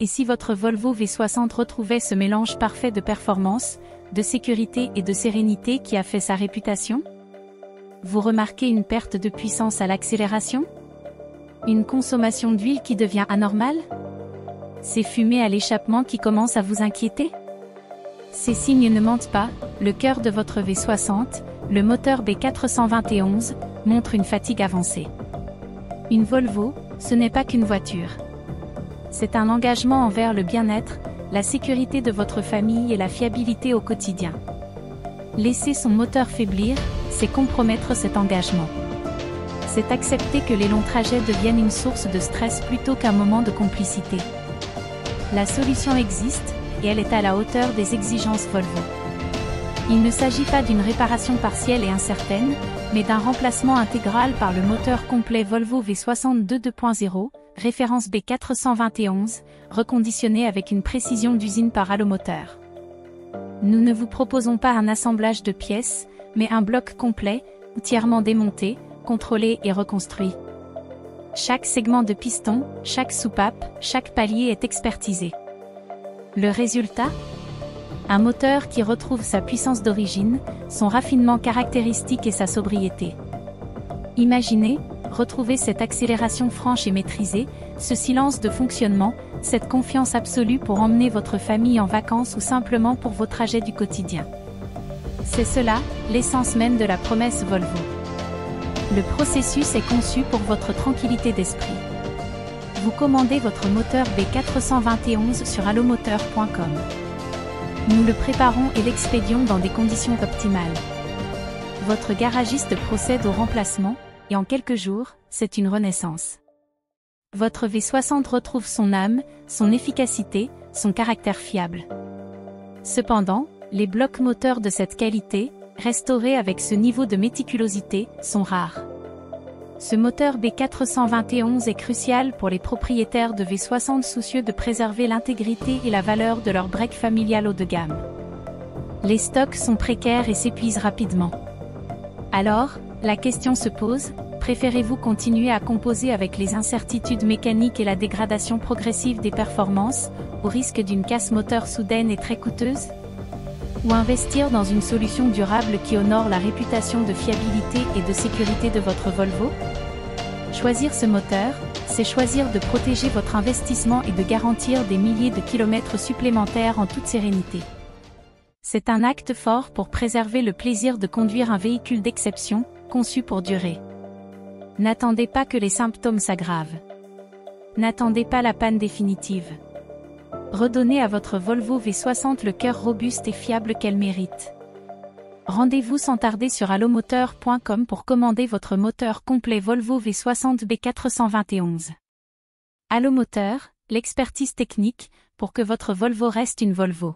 Et si votre Volvo V60 retrouvait ce mélange parfait de performance, de sécurité et de sérénité qui a fait sa réputation? Vous remarquez une perte de puissance à l'accélération? Une consommation d'huile qui devient anormale? Ces fumées à l'échappement qui commencent à vous inquiéter? Ces signes ne mentent pas, le cœur de votre V60, le moteur B421, montre une fatigue avancée. Une Volvo, ce n'est pas qu'une voiture. C'est un engagement envers le bien-être, la sécurité de votre famille et la fiabilité au quotidien. Laisser son moteur faiblir, c'est compromettre cet engagement. C'est accepter que les longs trajets deviennent une source de stress plutôt qu'un moment de complicité. La solution existe, et elle est à la hauteur des exigences Volvo. Il ne s'agit pas d'une réparation partielle et incertaine, mais d'un remplacement intégral par le moteur complet Volvo V60 2.0, référence B421, reconditionné avec une précision d'usine par Allomoteur. Nous ne vous proposons pas un assemblage de pièces, mais un bloc complet, entièrement démonté, contrôlé et reconstruit. Chaque segment de piston, chaque soupape, chaque palier est expertisé. Le résultat? Un moteur qui retrouve sa puissance d'origine, son raffinement caractéristique et sa sobriété. Imaginez, retrouver cette accélération franche et maîtrisée, ce silence de fonctionnement, cette confiance absolue pour emmener votre famille en vacances ou simplement pour vos trajets du quotidien. C'est cela, l'essence même de la promesse Volvo. Le processus est conçu pour votre tranquillité d'esprit. Vous commandez votre moteur B421 sur allomoteur.com. Nous le préparons et l'expédions dans des conditions optimales. Votre garagiste procède au remplacement, et en quelques jours, c'est une renaissance. Votre V60 retrouve son âme, son efficacité, son caractère fiable. Cependant, les blocs moteurs de cette qualité, restaurés avec ce niveau de méticulosité, sont rares. Ce moteur B421 est crucial pour les propriétaires de V60 soucieux de préserver l'intégrité et la valeur de leur break familial haut de gamme. Les stocks sont précaires et s'épuisent rapidement. Alors, la question se pose, préférez-vous continuer à composer avec les incertitudes mécaniques et la dégradation progressive des performances, au risque d'une casse moteur soudaine et très coûteuse? Ou investir dans une solution durable qui honore la réputation de fiabilité et de sécurité de votre Volvo? Choisir ce moteur, c'est choisir de protéger votre investissement et de garantir des milliers de kilomètres supplémentaires en toute sérénité. C'est un acte fort pour préserver le plaisir de conduire un véhicule d'exception, conçu pour durer. N'attendez pas que les symptômes s'aggravent. N'attendez pas la panne définitive. Redonnez à votre Volvo V60 le cœur robuste et fiable qu'elle mérite. Rendez-vous sans tarder sur allomoteur.com pour commander votre moteur complet Volvo V60 B421. Allomoteur, l'expertise technique, pour que votre Volvo reste une Volvo.